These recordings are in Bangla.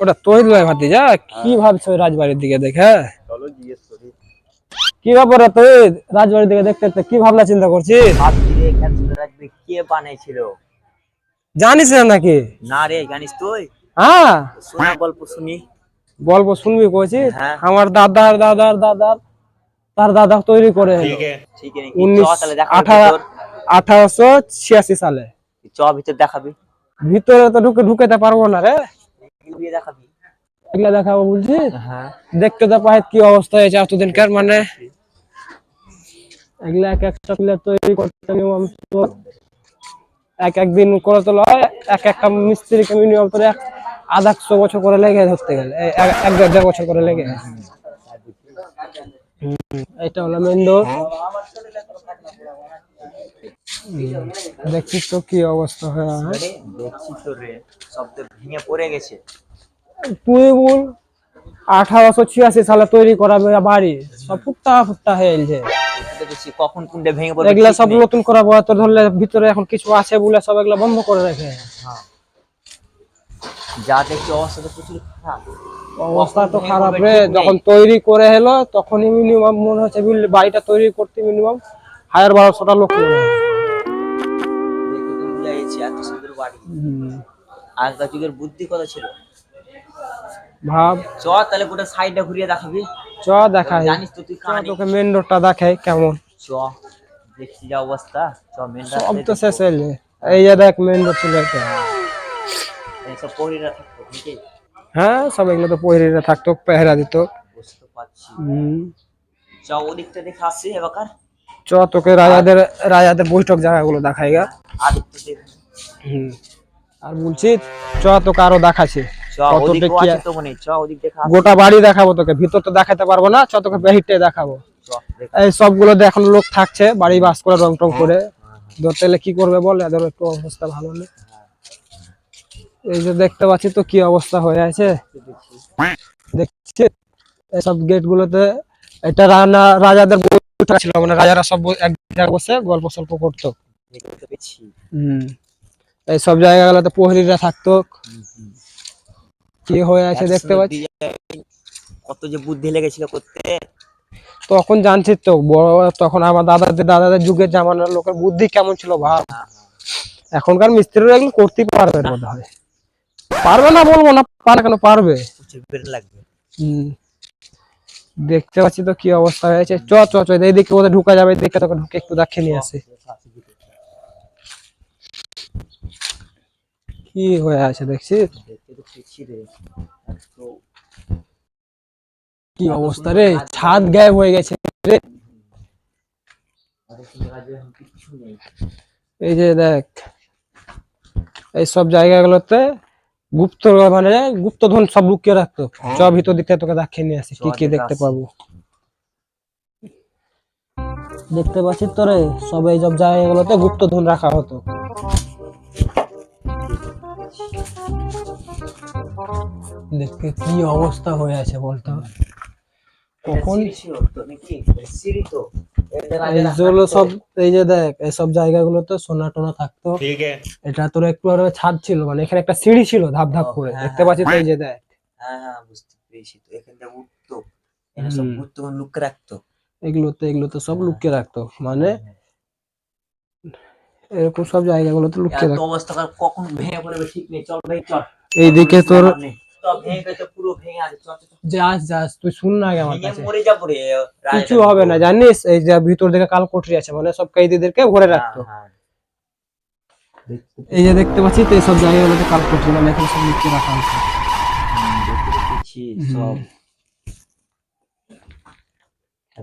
ওটা তৈরি হয় ভাতিজা, কি ভাবছো ওই রাজবাড়ির দিকে দেখে? চলো জিজ্ঞেস করি। কি ব্যাপার তুই রাজবাড়ির দিকে দেখতে দেখতে কি ভাবনা চিন্তা করছিস? ভাবছি রে এখানে রাজবাড়ি কে বানাইছিল। জানিস না নাকি? না রে, জানিস তুই? হ্যাঁ, শোনা গল্প শুনি। গল্প শুনবি কইছি। হ্যাঁ আমার দাদার দাদার দাদার তার দাদা তৈরি করে ঠিক আছে নাকি? চ তাহলে দেখাবি ভিতর। 1886 সালে। চ ভিতর দেখাবি। ভিতরে তো ঢুকেতে পারবো না রে। গিয়ে দেখাবি। এগুলা দেখাবো বলছি। হ্যাঁ দেখতে তো পাই কি অবস্থা হয়েছে এতদিনকার, মানে এগুলা এক একটা প্লেয়ার তৈরি করতে মিনিমাম তো এক একদিন করে তো লয়, এক একটা মিস্ত্রিকে মিনিমাম তোর 150 বছর করে লেগে ধরতে গেলে, এক দেড় বছর করে লেগে। এটা হলো মেন ডোর। দেখছিস তো কি অবস্থা হয়ে আছে। দেখছি তো রে, সব তো ভেঙে পড়ে গেছে। তুই বল 1886 সালে তৈরি করা বাড়ি সব ফুটা ফুটা হয়ে গেছে। কখন কোনটা ভেঙে পড়বে এগুলা সব নতুন করা তো ধরলে ভিতরে এখন কিছু আছে বলে সব এগুলা বন্ধ করে রাখে। হ্যাঁ, যা দেখছি অবস্থা তো প্রচুর খারাপ। অবস্থা তো খারাপ রে। যখন তৈরি করে হলো তখনই মিনিমাম মনে হচ্ছে বাড়িটা তৈরি করতে মিনিমাম 1200টা লোক লাগে। দেখে তো মনে হচ্ছে এত সুন্দর বাড়ি। আগেকার যুগের বুদ্ধি কত ছিল ভাব। চ তাহলে গোটা সাইডটা ঘুরিয়ে দেখাবি। চ দেখাই, জানিস তো তুই কাহিনী। তোকে মেন রোডটা দেখাই কেমন। চ দেখছি যা অবস্থা। চ মেন সব রাস্তায় তো শেষ হইলে। এই যে দেখ মেন রোড ছিল এটা। এই সব পরিরা থাকতো নাকি? হ্যাঁ, সব এগুলো তো পয়রিরা থাকতো, পেহরা দিত। বুঝতে পারছি। চ ওদিকটা দেখে আসি এবার। চ তোকে রাজাদের বৈঠক জায়গাগুলো দেখাই গা। আদিকটা দেখে। আর বলছি চ তোকে আরো দেখাচ্ছি। গোটা বাড়ি দেখাবো তোকে, ভিতর তো দেখাতে পারবো না। চ তোকে বাহিরটাই দেখাবো। এই সবগুলো এখন লোক থাকছে বাড়ি বাস করে, রং টং করে। ধরতে গেলে কি করবে বল, এদের একটু অবস্থা ভালো নেই। এই যে দেখতে পাচ্ছি তো কি অবস্থা হয়ে আছে দেখছি। এইসব গেট গুলোতে এটা রাজাদের বৈঠক ছিল, মানে রাজারা সব এক জায়গায় বসে গল্প সল্প করতো। এইসব জায়গাগুলোতে প্রহরীরা থাকতো। কি হয়ে আছে দেখতে পাচ্ছি। কত যে বুদ্ধি লেগেছিল করতে। তখন জানছিস তো তখন আমার দাদাদের যুগের জামানার লোকের বুদ্ধি কেমন ছিল ভাব। এখনকার মিস্ত্রিরা এগুলো করতে পারবে না, বোধ হয় পারবে না, বলবো না পারে, কেন পারবে। দেখতে পাচ্ছি তো কি অবস্থা হয়েছে। চ চ চ এইদিকে ওদের ঢুকা যাবে, দেখে তোকে ঢুকে একটু দেখে নিয়ে আসে কি হয়ে আছে দেখছিস। কি অবস্থা রে, ছাদ গায়েব হয়ে গেছে রে। এই যে দেখ এইসব জায়গাগুলোতে মানে গুপ্তধন সব লুকিয়ে রাখতো। চ ভিতর দিকে তোকে দেখিয়ে নিয়ে আসি কি কি দেখতে পাবো। দেখতে পাচ্ছিস তোরে সব এইসব জায়গাগুলোতে গুপ্তধন রাখা হতো। দেখতে কি অবস্থা হয়ে আছে বলতো। কখন সব এই যে দেখ এইসব জায়গাগুলোতে সোনা টোনা থাকতো। এটা তোর একটু ছাদ ছিল, মানে এখানে একটা সিঁড়ি ছিল ধাপ ধাপ করে, দেখতে পাচ্ছিস এই যে দেখ। হ্যাঁ বুঝতে পেরেছি, তো এখানটা উঠতো, এখানে সব গুপ্তধন লুকিয়ে রাখতো। এগুলোতে সব লুকিয়ে রাখতো, মানে এরকম সব জায়গাগুলোতে লুকিয়ে রাখতো। অবস্থা কখন ভেঙে পড়বে ঠিক নেই। চল ভাই চল। এইদিকে তোর যাস তুই শুন না আগে আমার কাছে। মরে যাবো রে, কিছু হবে না জানিস। এই যে ভিতর দিকে কালকোঠরি আছে, মানে সব কয়েদিদেরকে ভরে রাখতো। এই যে দেখতে পাচ্ছি তো এইসব জায়গাগুলোতে কালকোঠরি, মানে এখানে সব লুকিয়ে রাখা হয়েছে।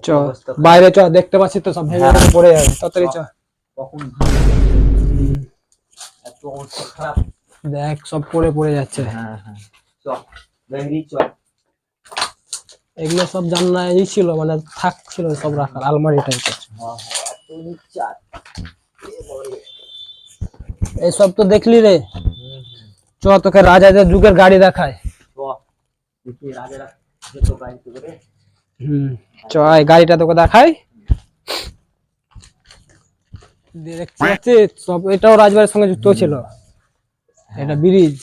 চ বাইরে চ, দেখতে পাচ্ছি তো সব ভেঙে পড়ে যাবে, তাড়াতাড়ি চ। দেখ সব পড়ে যাচ্ছে। এগুলো সব জানলাই ছিল, মানে থাকছিল সব রাখার আলমারি টাইপের। এইসব তো দেখলি রে। চ তোকে রাজাদের যুগের গাড়ি দেখায়। চ এই গাড়িটা তোকে দেখাই। দেখতে পাচ্ছিস সব এটাও রাজবাড়ির সঙ্গে যুক্ত ছিল। এটা ব্রিজ।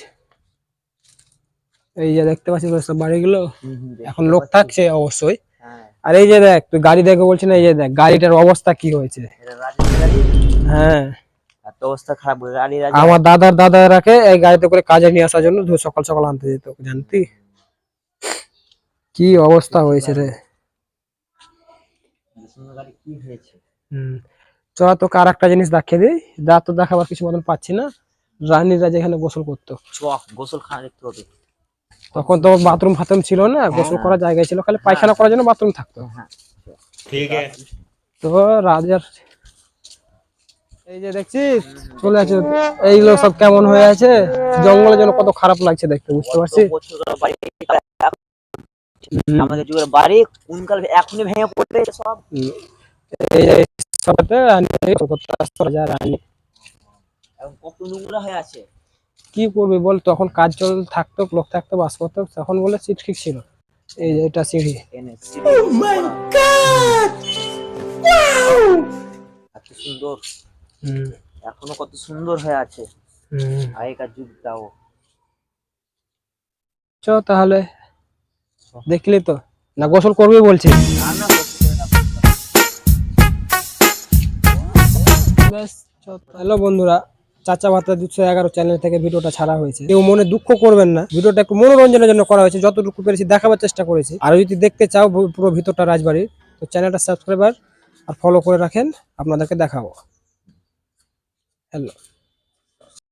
এই যে দেখতে পাচ্ছিস ওই সব বাড়িগুলো, দেখতে এখন লোক পাচ্ছি। থাকছে অবশ্যই। হ্যাঁ আর এই যে দেখ তুই গাড়ি দেখে বলছি না, এই যে দেখ গাড়িটার অবস্থা কি হয়েছে। এটা রাজের গাড়ি, হ্যাঁ, এত অবস্থা খারাপ গাড়ি রাজা। আমার দাদারাকে এই গাড়িতে করে কাজে নিয়ে আসার জন্য সকাল সকাল আনতে যেত, জানতি কি অবস্থা হয়েছে রে। এত সুন্দর গাড়ি কি হয়েছে? হম, চ তোকে আর একটা জিনিস দেখিয়ে দিই, যা তো দেখাবার কিছু মতন পাচ্ছি না। রানীরা যেখানে গোসল করতো, গোসল খানা দেখতে হবে। তখন তো বাথরুম ফাথরুম ছিল না, গোসল করার জায়গায় ছিল, খালি পায়খানা করার জন্য বাথরুম থাকতো। হ্যাঁ ठीक है। তো রাজার এই যে দেখছিস চলে আছে, এইগুলো সব কেমন হয়ে আছে, জঙ্গলের জন্য কত খারাপ লাগছে দেখতে, বুঝতে পারছিস। বছরের বাড়ি, আমাদের যুগের বাড়ি কোনকাল এখনই ভেঙে পড়বে সব। এই যে সবতে রানী করতে আসতো রাজা রানী। এখন কত নোংরা হয়ে আছে। কি করবি বল, তখন কাজ চল থাকতো, লোক থাকতো, বাস করতো, তখন বলে সিট ঠিক ছিল। এই যে এটা সিঁড়ি, এত সুন্দর, হুম, এখনো কত সুন্দর হয়ে আছে হুম। আগেকার যুগটাও। চ তাহলে, দেখলি তো না, গোসল করবি বলছি। না না করতে হবে না। ব্যাস, হ্যালো বন্ধুরা, চাচা ভাতা 211 চ্যানেল থেকে ভিডিওটা ছাড়া হয়েছে, কেউ মনে দুঃখ করবেন না, ভিডিওটা একটু মনোরঞ্জনের জন্য করা হয়েছে, যতটুকু পেরেছি দেখাবার চেষ্টা করেছি। আর যদি দেখতে চাও পুরো ভিতরটা রাজবাড়ির, তো চ্যানেলটা সাবস্ক্রাইবার আর ফলো করে রাখেন, আপনাদেরকে দেখাবো। হ্যালো।